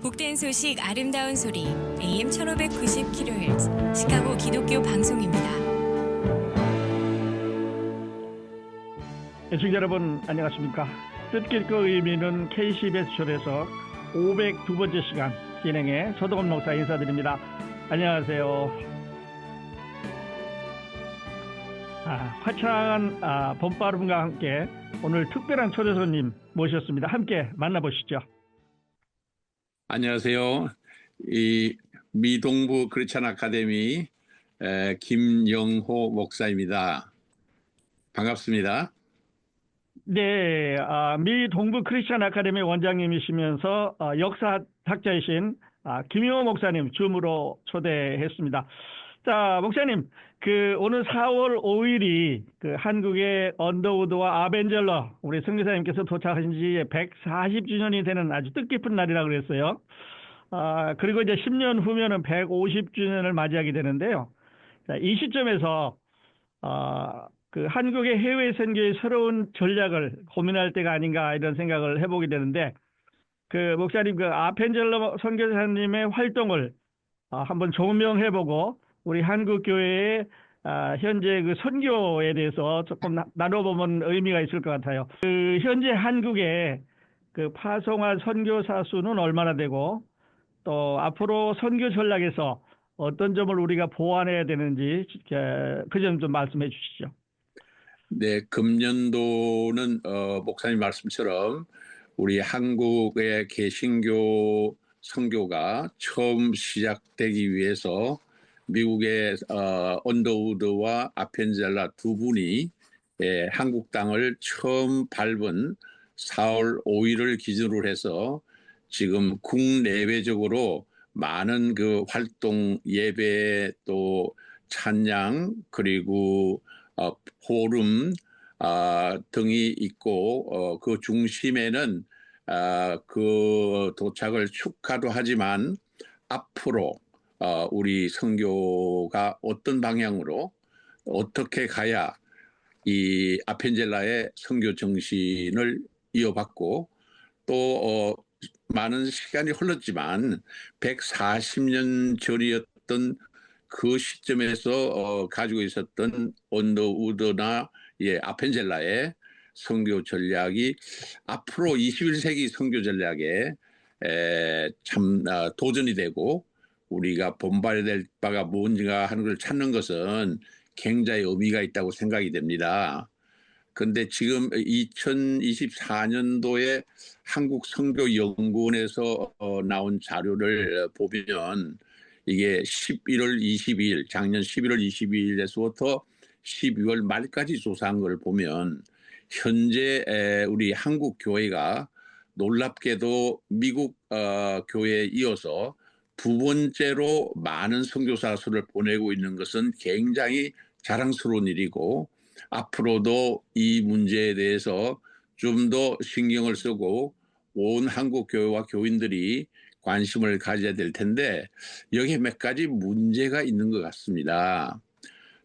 복된 소식 아름다운 소리 AM 1590kHz 시카고 기독교 방송입니다. 애청자 여러분 안녕하십니까? 뜻깊고 의미는 KCBS쇼에서 502번째 시간 진행해 서동원 목사 인사드립니다. 안녕하세요. 화창한 봄바람과 함께 오늘 특별한 초대 손님 모셨습니다. 함께 만나보시죠. 안녕하세요. 이 미동부 크리스천 아카데미 김영호 목사입니다. 반갑습니다. 네, 미 동부 크리스천 아카데미 원장님이시면서 역사학자이신 김영호 목사님 줌으로 초대했습니다. 자, 목사님, 오늘 4월 5일이 한국의 언더우드와 아벤젤러 우리 선교사님께서 도착하신 지 140주년이 되는 아주 뜻깊은 날이라고 그랬어요. 그리고 이제 10년 후면은 150주년을 맞이하게 되는데요. 자, 이 시점에서 한국의 해외 선교의 새로운 전략을 고민할 때가 아닌가 이런 생각을 해보게 되는데, 목사님 아벤젤러 선교사님의 활동을 한번 조명해보고 우리 한국 교회의 현재 선교에 대해서 조금 나눠보면 의미가 있을 것 같아요. 현재 한국의 파송한 선교사 수는 얼마나 되고, 또 앞으로 선교 전략에서 어떤 점을 우리가 보완해야 되는지 그 점 좀 말씀해 주시죠. 네, 금년도는 목사님 말씀처럼 우리 한국의 개신교 선교가 처음 시작되기 위해서 미국의 언더우드와 아펜젤라 두 분이 한국 땅을 처음 밟은 4월 5일을 기준으로 해서 지금 국내외적으로 많은 활동, 예배, 또 찬양, 그리고 포럼 등이 있고, 그 중심에는 그 도착을 축하도 하지만 앞으로 우리 선교가 어떤 방향으로 어떻게 가야 이 아펜젤라의 선교 정신을 이어받고 또 많은 시간이 흘렀지만 140년 전이었던 그 시점에서 가지고 있었던 언더우드나 아펜젤라의 선교 전략이 앞으로 21세기 선교 전략에 참 도전이 되고 우리가 본받아야 될 바가 뭔가 하는 걸 찾는 것은 굉장히 의미가 있다고 생각이 됩니다. 그런데 지금 2024년도에 한국선교연구원에서 나온 자료를 보면 이게 11월 22일, 작년 11월 22일에서부터 12월 말까지 조사한 걸 보면 현재 우리 한국 교회가 놀랍게도 미국 교회에 이어서 두 번째로 많은 선교사 수를 보내고 있는 것은 굉장히 자랑스러운 일이고, 앞으로도 이 문제에 대해서 좀 더 신경을 쓰고 온 한국 교회와 교인들이 관심을 가져야 될 텐데, 여기에 몇 가지 문제가 있는 것 같습니다.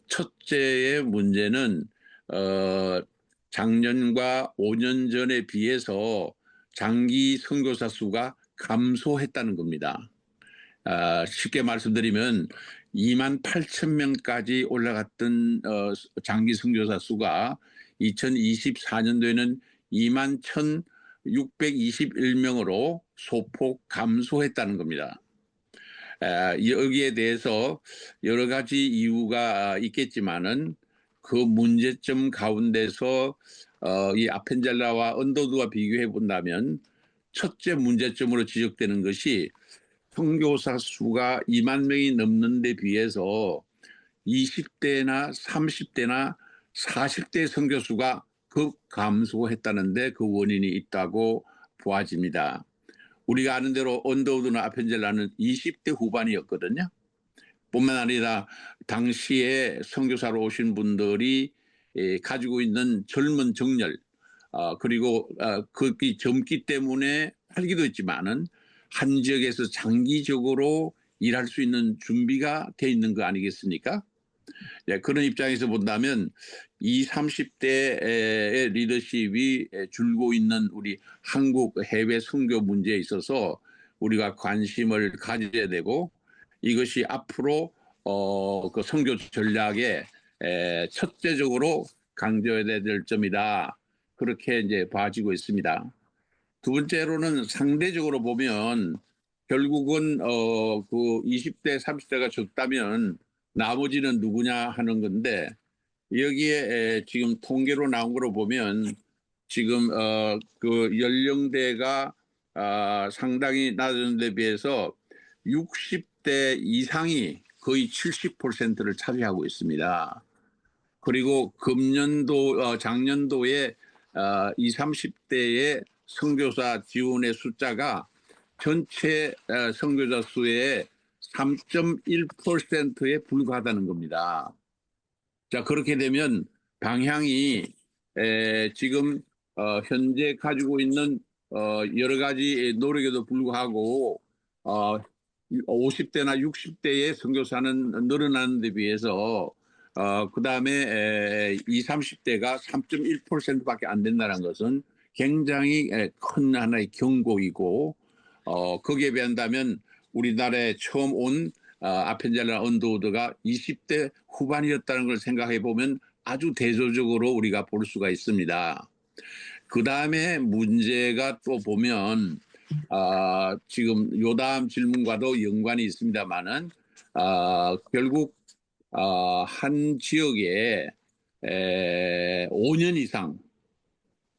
첫째의 문제는 작년과 5년 전에 비해서 장기 선교사 수가 감소했다는 겁니다. 쉽게 말씀드리면 28,000명까지 올라갔던 장기 선교사 수가 2024년도에는 21,621명으로 소폭 감소했다는 겁니다. 여기에 대해서 여러 가지 이유가 있겠지만은 그 문제점 가운데서 이 아펜젤라와 언더우드와 비교해 본다면 첫째 문제점으로 지적되는 것이 선교사 수가 2만 명이 넘는 데 비해서 20대나 30대나 40대 선교수가 급 감소했다는데 그 원인이 있다고 보아집니다. 우리가 아는 대로 언더우드나 아펜젤라는 20대 후반이었거든요. 뿐만 아니라 당시에 선교사로 오신 분들이 가지고 있는 젊은 정열, 그리고 그게 젊기 때문에 활기도 있지만은 한 지역에서 장기적으로 일할 수 있는 준비가 돼 있는 거 아니겠습니까? 그런 입장에서 본다면 20, 30대의 리더십이 줄고 있는 우리 한국 해외 선교 문제에 있어서 우리가 관심을 가져야 되고 이것이 앞으로 그 선교 전략의 첫째적으로 강조해야 될 점이다. 그렇게 이제 봐지고 있습니다. 두 번째로는 상대적으로 보면 결국은 그 20대, 30대가 적다면 나머지는 누구냐 하는 건데 여기에 지금 통계로 나온 거로 보면 지금 그 연령대가 상당히 낮은 데 비해서 60대 이상이 거의 70%를 차지하고 있습니다. 그리고 금년도 작년도에 20, 30대의 선교사 지원의 숫자가 전체 선교사 수의 3.1%에 불과하다는 겁니다. 자, 그렇게 되면 방향이 지금 현재 가지고 있는 여러 가지 노력에도 불구하고 50대나 60대의 선교사는 늘어나는 데 비해서 그다음에 20, 30대가 3.1%밖에 안 된다는 것은 굉장히 큰 하나의 경고이고 거기에 비한다면 우리나라에 처음 온 아펜젤러 언더우드가 20대 후반이었다는 걸 생각해 보면 아주 대조적으로 우리가 볼 수가 있습니다. 그 다음에 문제가 또 보면 지금 요 다음 질문과도 연관이 있습니다만은 결국 한 지역에 5년 이상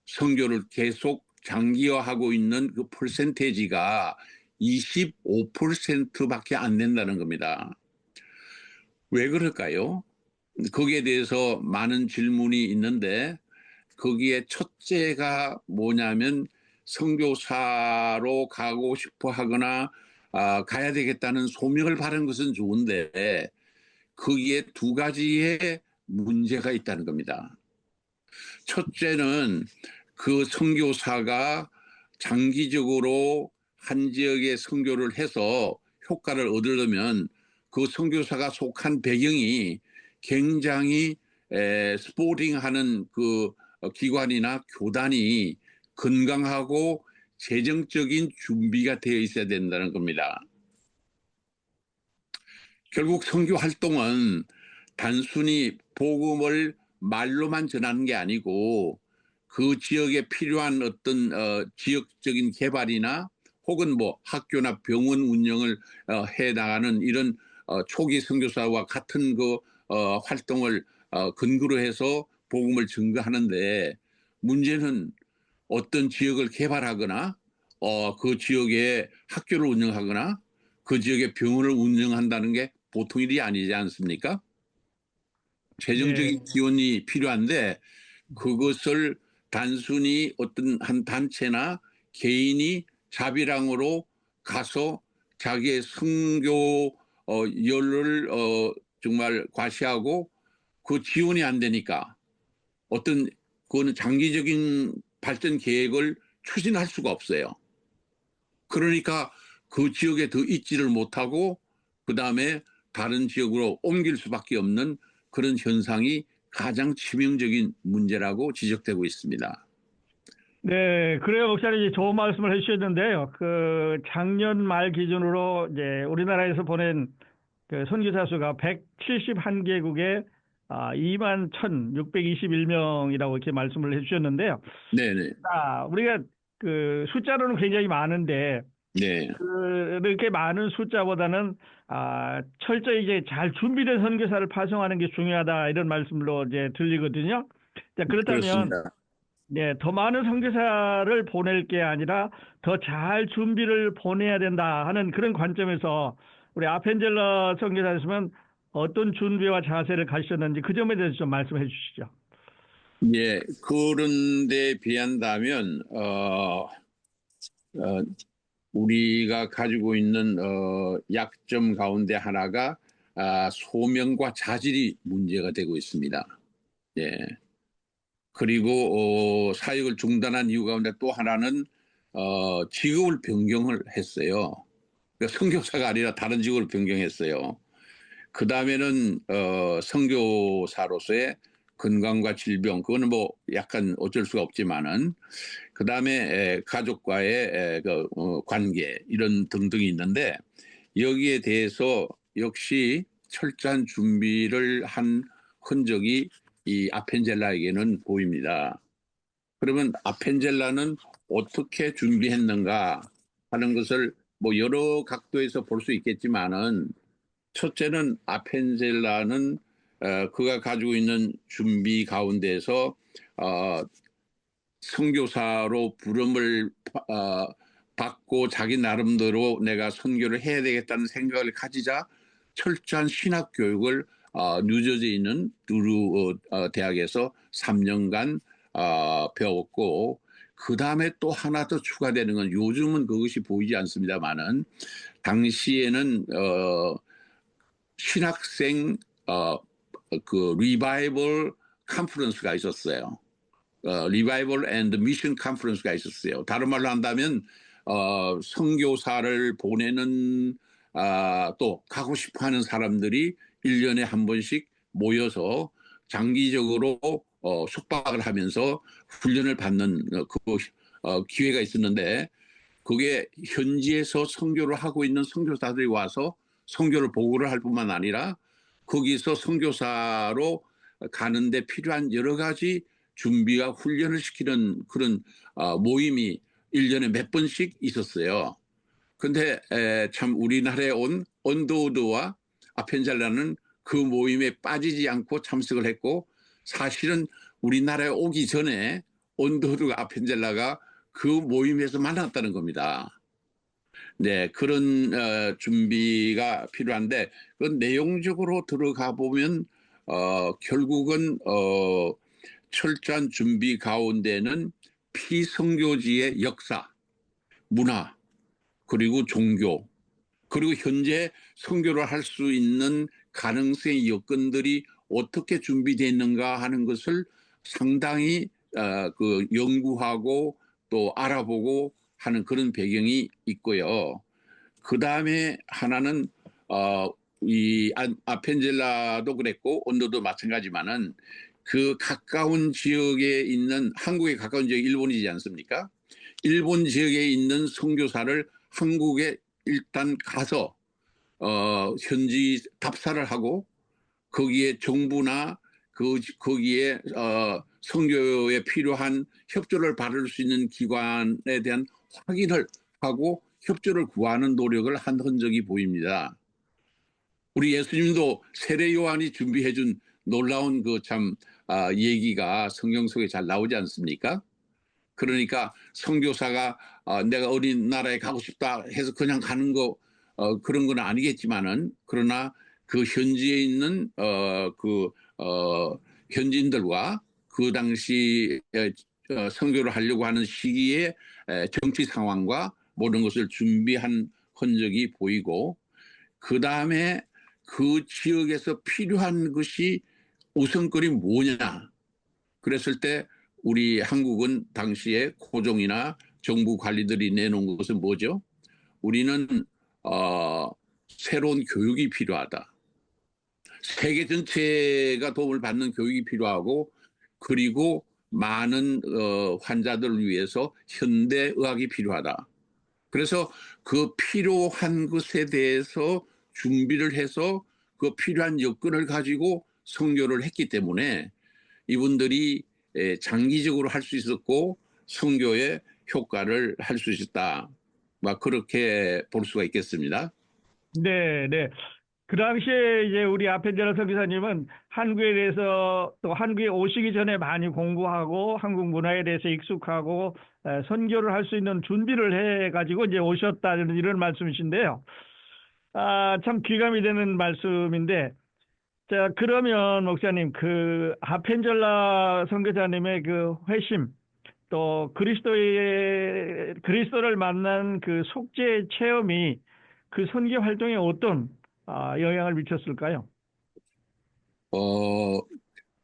선교를 계속 장기화하고 있는 그 퍼센테이지가 25%밖에 안 된다는 겁니다. 왜 그럴까요? 거기에 대해서 많은 질문이 있는데 거기에 첫째가 뭐냐면 선교사로 가고 싶어 하거나 가야 되겠다는 소명을 바른 것은 좋은데 거기에 두 가지의 문제가 있다는 겁니다. 첫째는 그 선교사가 장기적으로 한 지역에 선교를 해서 효과를 얻으려면 그 선교사가 속한 배경이 굉장히 스포팅하는 그 기관이나 교단이 건강하고 재정적인 준비가 되어 있어야 된다는 겁니다. 결국 선교 활동은 단순히 복음을 말로만 전하는 게 아니고 그 지역에 필요한 어떤 지역적인 개발이나 혹은 뭐 학교나 병원 운영을 해 나가는 이런 초기 선교사와 같은 그 활동을 근거로 해서 복음을 증거하는데 문제는 어떤 지역을 개발하거나 그 지역에 학교를 운영하거나 그 지역에 병원을 운영한다는 게 보통 일이 아니지 않습니까? 재정적인 지원이 필요한데 그것을 단순히 어떤 한 단체나 개인이 자비랑으로 가서 자기의 선교 열을 정말 과시하고 그 지원이 안 되니까 어떤 그거는 장기적인 발전 계획을 추진할 수가 없어요. 그러니까 그 지역에 더 있지를 못하고 그다음에 다른 지역으로 옮길 수밖에 없는 그런 현상이 가장 치명적인 문제라고 지적되고 있습니다. 네, 그래요, 목사님 좋은 말씀을 해주셨는데요. 그 작년 말 기준으로 이제 우리나라에서 보낸 그 선교사 수가 171개국에 21,621명이라고 이렇게 말씀을 해주셨는데요. 네네. 우리가 그 숫자로는 굉장히 많은데 네. 그렇게 많은 숫자보다는 철저히 이제 잘 준비된 선교사를 파송하는 게 중요하다 이런 말씀으로 이제 들리거든요. 자, 그렇다면 그렇습니다. 네, 더 많은 선교사를 보낼 게 아니라 더 잘 준비를 보내야 된다 하는 그런 관점에서 우리 아펜젤러 선교사님은 어떤 준비와 자세를 가지셨는지 그 점에 대해서 좀 말씀해 주시죠. 예, 그런 데 비한다면 우리가 가지고 있는 약점 가운데 하나가 소명과 자질이 문제가 되고 있습니다. 예. 그리고 사역을 중단한 이유 가운데 또 하나는 직업을 변경을 했어요. 그러니까 선교사가 아니라 다른 직업을 변경했어요. 그 다음에는 선교사로서의 건강과 질병, 그거는 뭐 약간 어쩔 수가 없지만은, 그 다음에 가족과의 관계, 이런 등등이 있는데, 여기에 대해서 역시 철저한 준비를 한 흔적이 이 아펜젤라에게는 보입니다. 그러면 아펜젤라는 어떻게 준비했는가 하는 것을 뭐 여러 각도에서 볼 수 있겠지만은, 첫째는 아펜젤라는 그가 가지고 있는 준비 가운데서 선교사로 부름을 받고 자기 나름대로 내가 선교를 해야 되겠다는 생각을 가지자 철저한 신학 교육을 뉴저지에 있는 두루 대학에서 3년간 배웠고, 그 다음에 또 하나 더 추가되는 건, 요즘은 그것이 보이지 않습니다만은 당시에는 신학생 그 리바이벌 컨퍼런스가 있었어요. 리바이벌 앤드 미션 컨퍼런스가 있었어요. 다른 말로 한다면 선교사를 보내는 또 가고 싶어하는 사람들이 1년에 한 번씩 모여서 장기적으로 숙박을 하면서 훈련을 받는 기회가 있었는데, 그게 현지에서 선교를 하고 있는 선교사들이 와서 선교를 보고를 할 뿐만 아니라 거기서 선교사로 가는데 필요한 여러 가지 준비와 훈련을 시키는 그런 모임이 1년에 몇 번씩 있었어요. 그런데 참 우리나라에 온 언더우드와 아펜젤라는 그 모임에 빠지지 않고 참석을 했고, 사실은 우리나라에 오기 전에 언더우드와 아펜젤라가 그 모임에서 만났다는 겁니다. 네, 그런 준비가 필요한데, 그 내용적으로 들어가 보면 결국은 철저한 준비 가운데는 피선교지의 역사, 문화, 그리고 종교, 그리고 현재 선교를 할 수 있는 가능성의 여건들이 어떻게 준비되어 있는가 하는 것을 상당히 그 연구하고 또 알아보고 하는 그런 배경이 있고요. 그 다음에 하나는 이 아펜젤라도 그랬고 언더도 마찬가지만은, 그 가까운 지역에 있는, 한국에 가까운 지역이 일본이지 않습니까? 일본 지역에 있는 선교사를 한국에 일단 가서 현지 답사를 하고, 거기에 정부나 거기에 선교에 필요한 협조를 받을 수 있는 기관에 대한 확인을 하고 협조를 구하는 노력을 한 흔적이 보입니다. 우리 예수님도 세례 요한이 준비해준 놀라운 그 참 얘기가 성경 속에 잘 나오지 않습니까? 그러니까 선교사가 내가 어린 나라에 가고 싶다 해서 그냥 가는 거 그런 건 아니겠지만은, 그러나 그 현지에 있는 현지인들과 그 당시 선교를 하려고 하는 시기에 정치 상황과 모든 것을 준비한 흔적이 보이고, 그 다음에 그 지역에서 필요한 것이 우선거리 뭐냐. 그랬을 때 우리 한국은 당시에 고종이나 정부 관리들이 내놓은 것은 뭐죠? 우리는 새로운 교육이 필요하다. 세계 전체가 도움을 받는 교육이 필요하고, 그리고 많은 환자들을 위해서 현대의학이 필요하다. 그래서 그 필요한 것에 대해서 준비를 해서 그 필요한 여건을 가지고 선교를 했기 때문에 이분들이 장기적으로 할 수 있었고 선교의 효과를 할 수 있었다. 막 그렇게 볼 수가 있겠습니다. 네, 네. 그 당시에 이제 우리 아펜젤라 선교사님은 한국에 대해서, 또 한국에 오시기 전에 많이 공부하고 한국 문화에 대해서 익숙하고 선교를 할 수 있는 준비를 해가지고 이제 오셨다는 이런 말씀이신데요. 참 귀감이 되는 말씀인데, 자, 그러면 목사님, 그 아펜젤라 선교사님의 그 회심, 또 그리스도를 만난 그 속죄 체험이 그 선교 활동에 어떤 영향을 미쳤을까요?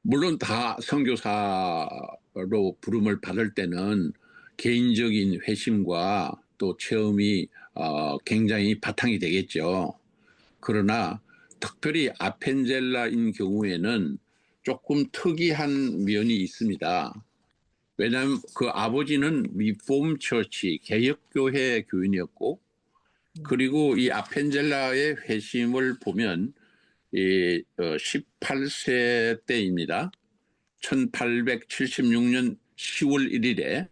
물론 다 선교사로 부름을 받을 때는 개인적인 회심과 또 체험이 굉장히 바탕이 되겠죠. 그러나 특별히 아펜젤라인 경우에는 조금 특이한 면이 있습니다. 왜냐하면 그 아버지는 리폼 처치, 개혁교회 교인이었고, 그리고 이 아펜젤라의 회심을 보면 18세 때입니다. 1876년 10월 1일에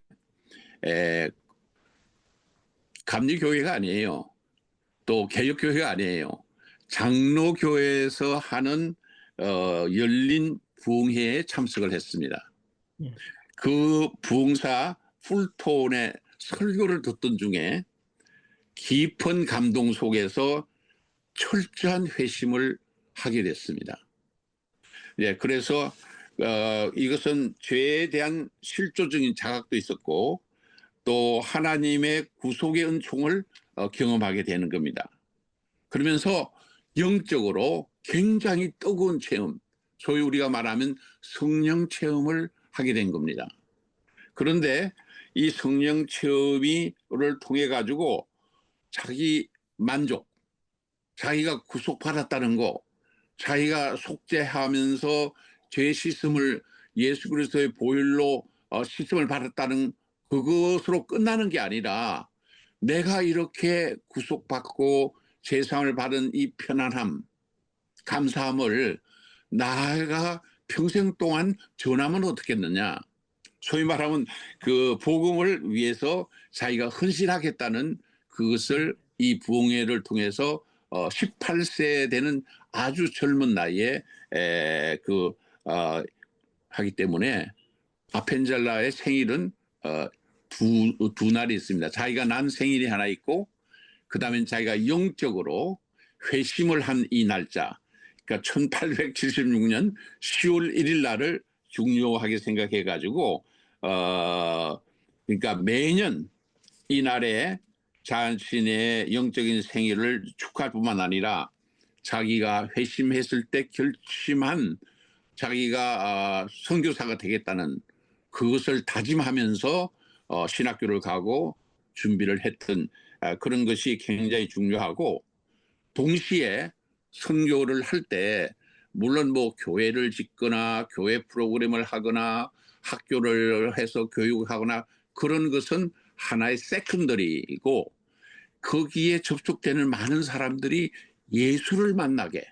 감리교회가 아니에요. 또 개혁교회가 아니에요. 장로교회에서 하는 열린 부흥회에 참석을 했습니다. 예. 그 부흥사 풀톤의 설교를 듣던 중에 깊은 감동 속에서 철저한 회심을 하게 됐습니다. 예, 그래서 이것은 죄에 대한 실조적인 자각도 있었고 또 하나님의 구속의 은총을 경험하게 되는 겁니다. 그러면서 영적으로 굉장히 뜨거운 체험, 소위 우리가 말하면 성령 체험을 하게 된 겁니다. 그런데 이 성령 체험을 통해 가지고 자기 만족, 자기가 구속받았다는 거, 자기가 속죄하면서 죄 씻음을 예수 그리스도의 보혈로 씻음을 받았다는 그것으로 끝나는 게 아니라 내가 이렇게 구속받고 죄사함을 받은 이 편안함, 감사함을 나아가 평생 동안 전하면 어떻겠느냐. 소위 말하면 그 복음을 위해서 자기가 헌신하겠다는 그것을 이 부흥회를 통해서 18세 되는 아주 젊은 나이에 하기 때문에 아펜젤라의 생일은 두 날이 있습니다. 자기가 난 생일이 하나 있고 그다음에 자기가 영적으로 회심을 한 이 날짜, 그러니까 1876년 10월 1일 날을 중요하게 생각해 가지고 그러니까 매년 이 날에 자신의 영적인 생일을 축하할 뿐만 아니라 자기가 회심했을 때 결심한 자기가 선교사가 되겠다는 그것을 다짐하면서 신학교를 가고 준비를 했던 그런 것이 굉장히 중요하고, 동시에 선교를 할 때 물론 뭐 교회를 짓거나 교회 프로그램을 하거나 학교를 해서 교육하거나 그런 것은 하나의 세컨더리이고, 거기에 접촉되는 많은 사람들이 예수를 만나게,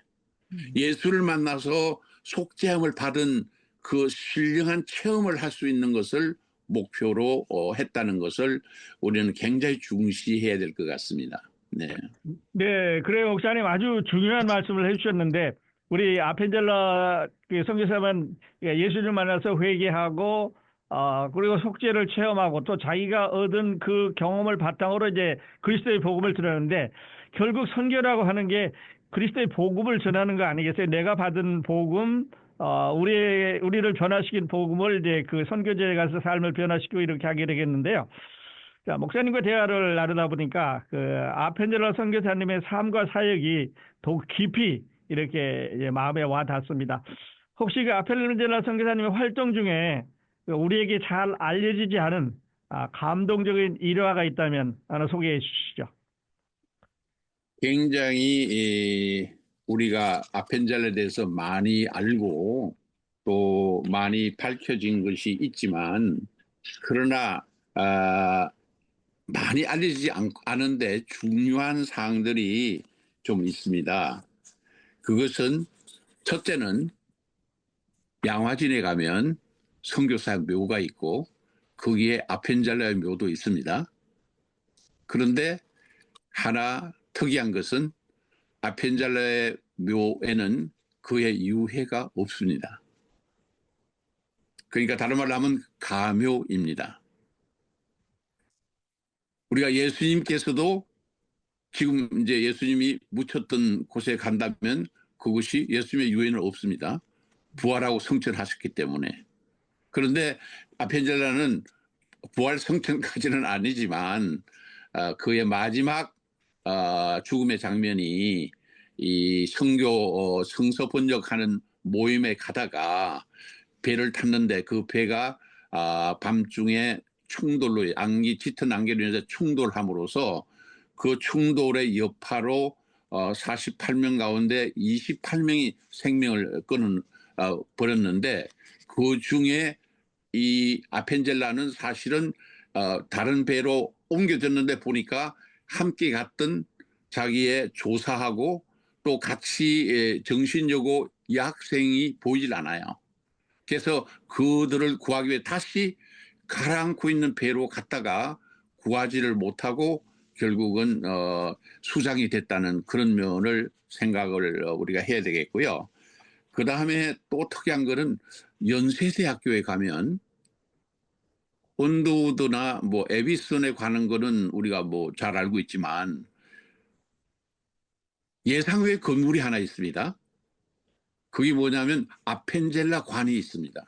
예수를 만나서 속죄함을 받은 그 신령한 체험을 할 수 있는 것을 목표로 했다는 것을 우리는 굉장히 중시해야 될 것 같습니다. 네. 네, 그래요, 목사님. 아주 중요한 말씀을 해주셨는데, 우리 아펜젤라 선교사만 예수를 만나서 회개하고, 그리고 속죄를 체험하고, 또 자기가 얻은 그 경험을 바탕으로 이제 그리스도의 복음을 전하는데, 결국 선교라고 하는 게 그리스도의 복음을 전하는 거 아니겠어요? 내가 받은 복음, 우리를 변화시킨 복음을 이제 그 선교지에 가서 삶을 변화시키고 이렇게 하게 되겠는데요. 자, 목사님과 대화를 나누다 보니까 그 아펜젤라 선교사님의 삶과 사역이 더욱 깊이 이렇게 이제 마음에 와 닿습니다. 혹시 그 아펜젤라 선교사님의 활동 중에 우리에게 잘 알려지지 않은 감동적인 일화가 있다면 하나 소개해 주시죠. 굉장히 우리가 아펜젤라에 대해서 많이 알고 또 많이 밝혀진 것이 있지만, 그러나 많이 알려지지 않은데 중요한 사항들이 좀 있습니다. 그것은 첫째는 양화진에 가면 선교사 묘가 있고 거기에 아펜젤라의 묘도 있습니다. 그런데 하나 특이한 것은 아펜젤라의 묘에는 그의 유해가 없습니다. 그러니까 다른 말로 하면 가묘입니다. 우리가 예수님께서도 지금 이제 예수님이 묻혔던 곳에 간다면 그것이 예수님의 유해는 없습니다. 부활하고 성천하셨기 때문에. 그런데 아펜젤라는 부활 성천까지는 아니지만 그의 마지막 죽음의 장면이 이 성서 번역하는 모임에 가다가 배를 탔는데 그 배가 밤중에 충돌로 짙은 안개로 인해서 충돌함으로써 그 충돌의 여파로 48명 가운데 28명이 생명을 끊은 버렸는데 그 중에 이 아펜젤라는 사실은 다른 배로 옮겨졌는데 보니까 함께 갔던 자기의 조사하고 또 같이 정신여고 여학생이 보이질 않아요. 그래서 그들을 구하기 위해 다시 가라앉고 있는 배로 갔다가 구하지를 못하고 결국은 수장이 됐다는 그런 면을 생각을 우리가 해야 되겠고요. 그 다음에 또 특이한 거는 연세대학교에 가면 언더우드나 뭐 에비슨에 관한 거는 우리가 뭐 잘 알고 있지만 예상외 건물이 하나 있습니다. 그게 뭐냐면 아펜젤라 관이 있습니다.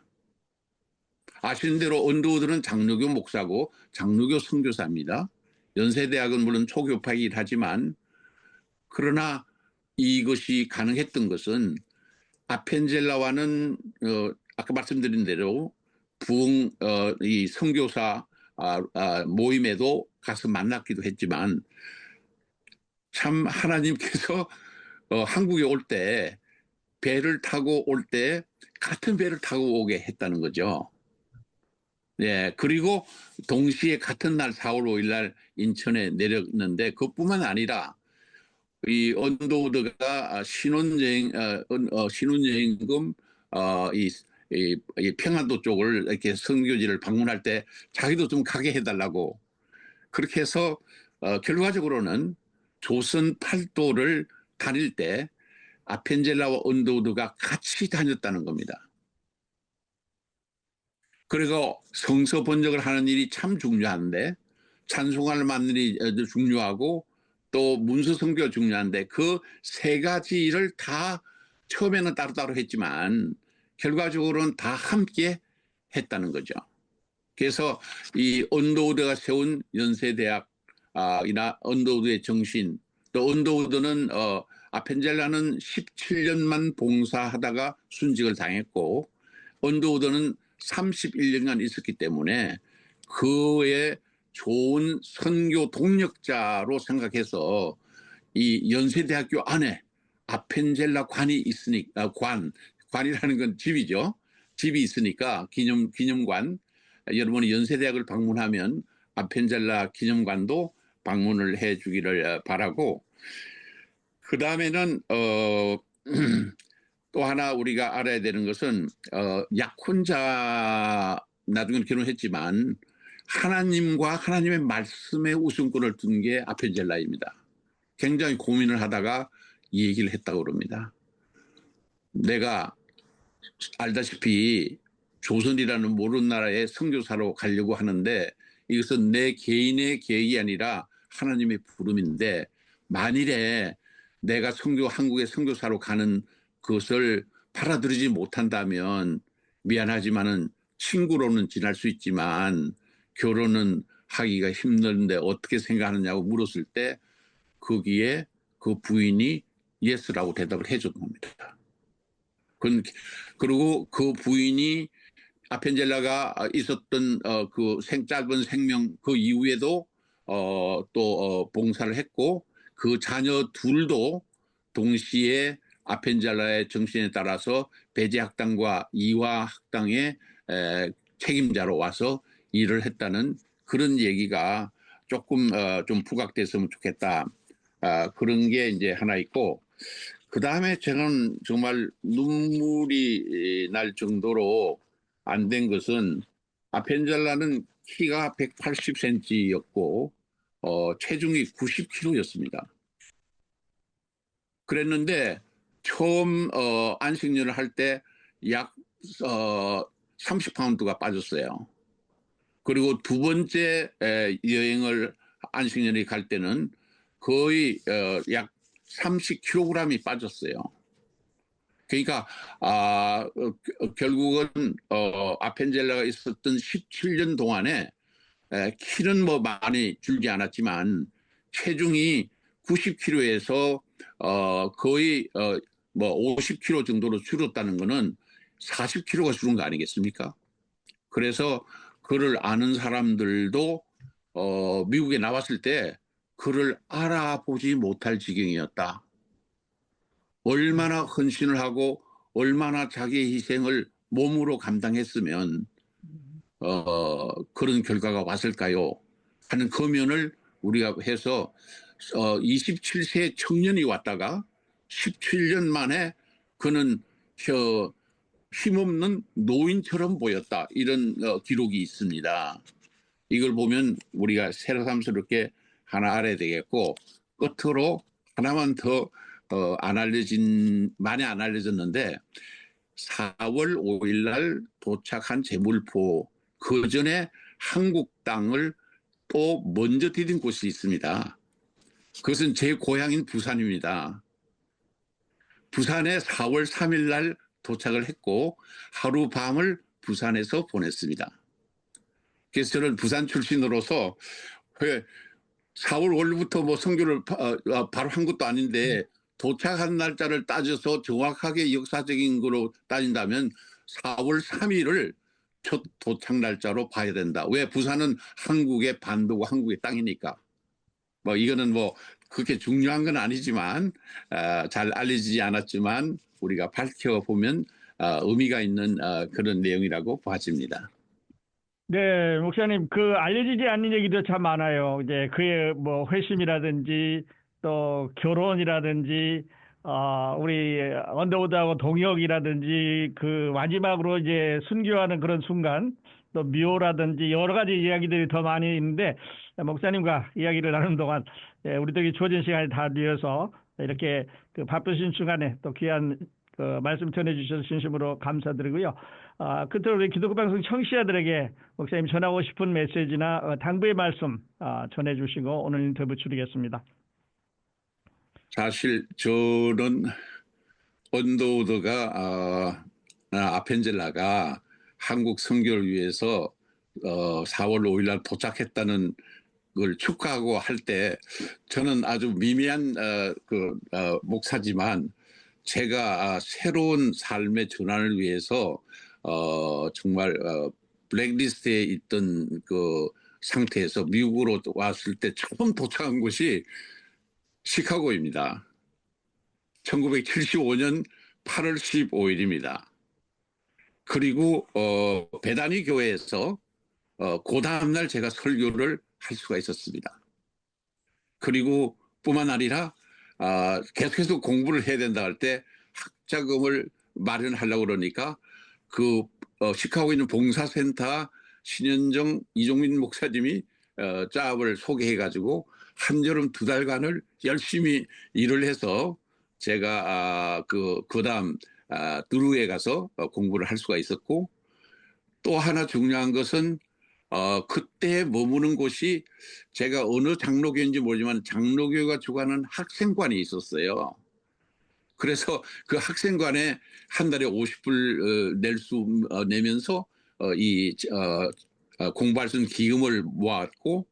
아시는 대로 언더우드는 장로교 목사고 장로교 선교사입니다. 연세대학은 물론 초교파이긴 하지만 그러나 이것이 가능했던 것은 아펜젤라와는 아까 말씀드린 대로 이 선교사 모임에도 가서 만났기도 했지만 참 하나님께서 한국에 올 때 배를 타고 올 때 같은 배를 타고 오게 했다는 거죠. 예, 그리고 동시에 같은 날 4월 5일 날 인천에 내렸는데 그뿐만 아니라 이 언더우드가 신혼여행금 이 평안도 쪽을 이렇게 선교지를 방문할 때 자기도 좀 가게 해달라고 그렇게 해서 결과적으로는 조선 팔도를 다닐 때 아펜젤라와 언더우드가 같이 다녔다는 겁니다. 그리고 성서 번역을 하는 일이 참 중요한데 찬송을 만드는 일이 중요하고 또 문서 선교가 중요한데 그 세 가지 일을 다 처음에는 따로따로 했지만 결과적으로는 다 함께 했다는 거죠. 그래서 이 언더우드가 세운 연세대학 이나 언더우드의 정신 또 언더우드는 아펜젤라는 17년만 봉사하다가 순직을 당했고 언더우드는 31년간 있었기 때문에 그의 좋은 선교 동력자로 생각해서 이 연세대학교 안에 아펜젤라 관이 있으니까 관이라는 건 집이죠. 집이 있으니까 기념관 여러분이 연세대학을 방문하면 아펜젤라 기념관도 방문을 해 주기를 바라고 그 다음에는 또 하나 우리가 알아야 되는 것은 약혼자 나중에 결혼했지만 하나님과 하나님의 말씀에 우선권을 둔 게 아펜젤라입니다. 굉장히 고민을 하다가 이 얘기를 했다고 그럽니다. 내가 알다시피 조선이라는 모르는 나라에 선교사로 가려고 하는데 이것은 내 개인의 계획이 아니라 하나님의 부름인데 만일에 내가 한국에 선교사로 가는 그것을 받아들이지 못한다면 미안하지만은 친구로는 지낼 수 있지만 결혼은 하기가 힘든데 어떻게 생각하느냐고 물었을 때 거기에 그 부인이 예스라고 대답을 해준 겁니다. 그리고 그 부인이 아펜젤라가 있었던 그 짧은 생명 그 이후에도 또 봉사를 했고 그 자녀 둘도 동시에 아펜젤라의 정신에 따라서 배제학당과 이화학당의 책임자로 와서 일을 했다는 그런 얘기가 조금 좀 부각됐으면 좋겠다. 그런 게 이제 하나 있고 그 다음에 저는 정말 눈물이 날 정도로 안 된 것은 아펜젤라는 키가 180cm였고 체중이 90kg였습니다. 그랬는데 처음 안식년을 할 때 약 30파운드가 빠졌어요. 그리고 두 번째 여행을 안식년에 갈 때는 거의 약 30kg이 빠졌어요. 그러니까 결국은 아펜젤라가 있었던 17년 동안에 키는 뭐 많이 줄지 않았지만 체중이 90kg에서 거의 뭐 50kg 정도로 줄었다는 거는 40kg가 줄은 거 아니겠습니까? 그래서 그를 아는 사람들도 미국에 나왔을 때 그를 알아보지 못할 지경이었다. 얼마나 헌신을 하고 얼마나 자기의 희생을 몸으로 감당했으면 그런 결과가 왔을까요? 하는 고민을 우리가 해서 27세 청년이 왔다가 17년 만에 그는 힘없는 노인처럼 보였다. 이런 기록이 있습니다. 이걸 보면 우리가 새삼스럽게 하나 알아야 되겠고, 끝으로 하나만 더 많이 안 알려졌는데 4월 5일 날 도착한 제물포, 그 전에 한국 땅을 또 먼저 디딘 곳이 있습니다. 그것은 제 고향인 부산입니다. 부산에 4월 3일 날 도착을 했고 하루 밤을 부산에서 보냈습니다. 그래서 저는 부산 출신으로서 왜 4월 5일부터 뭐 선교를 바로 한 것도 아닌데 도착한 날짜를 따져서 정확하게 역사적인 거로 따진다면 4월 3일을 첫 도착 날짜로 봐야 된다. 왜? 부산은 한국의 반도고 한국의 땅이니까. 뭐 이거는 뭐 그렇게 중요한 건 아니지만 잘 알려지지 않았지만 우리가 밝혀보면 의미가 있는 그런 내용이라고 봐집니다. 네, 목사님, 그 알려지지 않는 얘기도 참 많아요. 이제 그의 뭐 회심이라든지 또 결혼이라든지 우리 언더우드하고 동역이라든지 그 마지막으로 이제 순교하는 그런 순간 또 묘라든지 여러 가지 이야기들이 더 많이 있는데 목사님과 이야기를 나누는 동안 우리도 이 주어진 시간이 다 비어서 이렇게 그 바쁘신 시간에 또 귀한 그 말씀 전해주셔서 진심으로 감사드리고요. 끝으로 우리 기독교 방송 청취자들에게 목사님 전하고 싶은 메시지나 당부의 말씀 전해주시고 오늘 인터뷰 줄이겠습니다. 사실 저는 언더우드가 아펜젤라가 한국 선교를 위해서 4월 5일 날 도착했다는 걸 축하하고 할 때 저는 아주 미미한 목사지만 제가 새로운 삶의 전환을 위해서 정말 블랙리스트에 있던 그 상태에서 미국으로 왔을 때 처음 도착한 곳이 시카고입니다. 1975년 8월 15일입니다. 그리고 베다니 교회에서 그 다음날 제가 설교를 할 수가 있었습니다. 그리고 뿐만 아니라 계속해서 공부를 해야 된다 할 때 학자금을 마련하려고 그러니까 그 시카고에 있는 봉사센터 신현정 이종민 목사님이 짭을 소개해가지고 한여름 2달간을 열심히 일을 해서 제가 그 다음 드루에 가서 공부를 할 수가 있었고 또 하나 중요한 것은 그때 머무는 곳이 제가 어느 장로교인지 모르지만 장로교가 주관하는 학생관이 있었어요. 그래서 그 학생관에 한 달에 50불 내면서 공부할 수 있는 기금을 모았고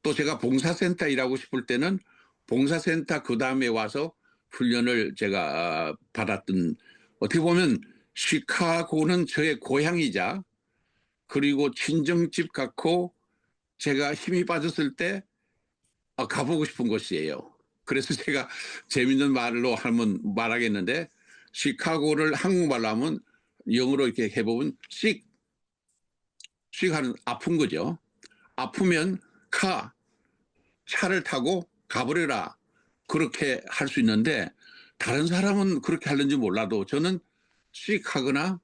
또 제가 봉사센터 일하고 싶을 때는 봉사센터 그 다음에 와서 훈련을 제가 받았던 어떻게 보면 시카고는 저의 고향이자 그리고 친정집 같고 제가 힘이 빠졌을 때 가보고 싶은 곳이에요. 그래서 제가 재밌는 말로 하면 말하겠는데 시카고를 한국말로 하면 영어로 이렇게 해보면 씩 하는 아픈 거죠. 아프면 차를 타고 가버려라. 그렇게 할 수 있는데 다른 사람은 그렇게 하는지 몰라도 저는 씩 하거나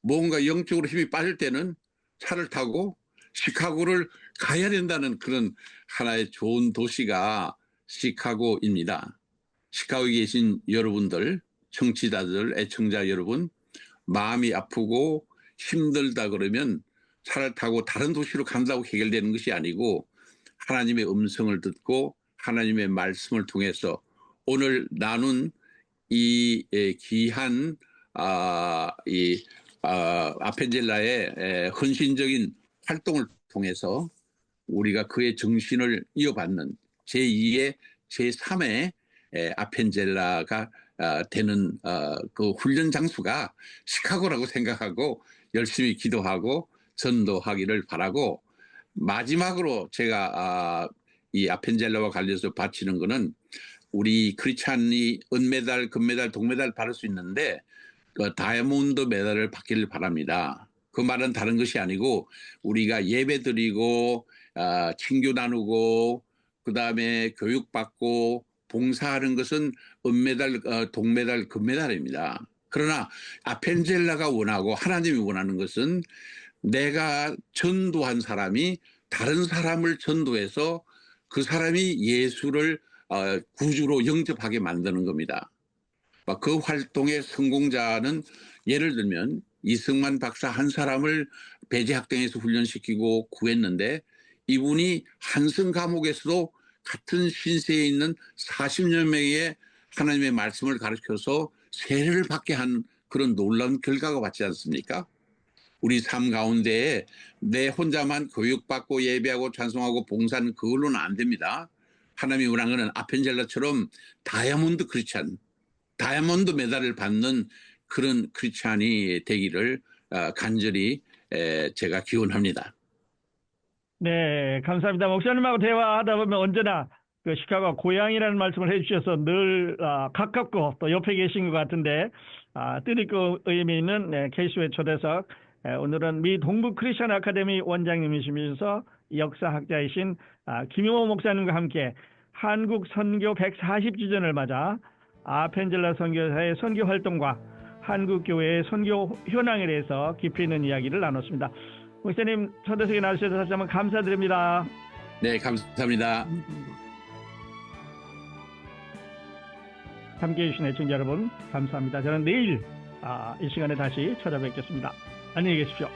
뭔가 영적으로 힘이 빠질 때는 차를 타고 시카고를 가야 된다는 그런 하나의 좋은 도시가 시카고입니다. 시카고에 계신 여러분들, 청취자들, 애청자 여러분, 마음이 아프고 힘들다 그러면 차를 타고 다른 도시로 간다고 해결되는 것이 아니고 하나님의 음성을 듣고 하나님의 말씀을 통해서 오늘 나눈 이 귀한 아펜젤라의 헌신적인 활동을 통해서 우리가 그의 정신을 이어받는 제2의 제3의 아펜젤라가 되는 그 훈련 장소가 시카고라고 생각하고 열심히 기도하고 전도하기를 바라고 마지막으로 제가 이 아펜젤라와 관련해서 바치는 거는 우리 크리스찬이 은메달, 금메달, 동메달 받을 수 있는데 그 다이아몬드 메달을 받기를 바랍니다. 그 말은 다른 것이 아니고 우리가 예배드리고 친교 나누고 그다음에 교육받고 봉사하는 것은 은메달, 동메달, 금메달입니다. 그러나 아펜젤라가 원하고 하나님이 원하는 것은 내가 전도한 사람이 다른 사람을 전도해서 그 사람이 예수를 구주로 영접하게 만드는 겁니다. 그 활동의 성공자는 예를 들면 이승만 박사 한 사람을 배제학당에서 훈련시키고 구했는데 이분이 한성 감옥에서도 같은 신세에 있는 40여 명의 하나님의 말씀을 가르쳐서 세례를 받게 한 그런 놀라운 결과가 왔지 않습니까? 우리 삶 가운데에 내 혼자만 교육받고 예배하고 찬송하고 봉사는 그걸로는 안 됩니다. 하나님이 원하는 것은 아펜젤라처럼 다이아몬드 크리스찬, 다이아몬드 메달을 받는 그런 크리스찬이 되기를 간절히 제가 기원합니다. 네, 감사합니다. 목사님하고 대화하다 보면 언제나 그 시카고가 고향이라는 말씀을 해주셔서 늘 가깝고 또 옆에 계신 것 같은데 뜻있고 의미 있는 KCO의 초대석, 오늘은 미 동부 크리스천 아카데미 원장님이시면서 역사학자이신 김용호 목사님과 함께 한국 선교 140주년을 맞아 아펜젤라 선교사의 선교 활동과 한국 교회의 선교 현황에 대해서 깊이 있는 이야기를 나눴습니다. 목사님 초대석에 나와주셔서 다시 한번 감사드립니다. 네, 감사합니다. 함께해 주신 애청자 여러분 감사합니다. 저는 내일 이 시간에 다시 찾아뵙겠습니다. 안녕히 계십시오.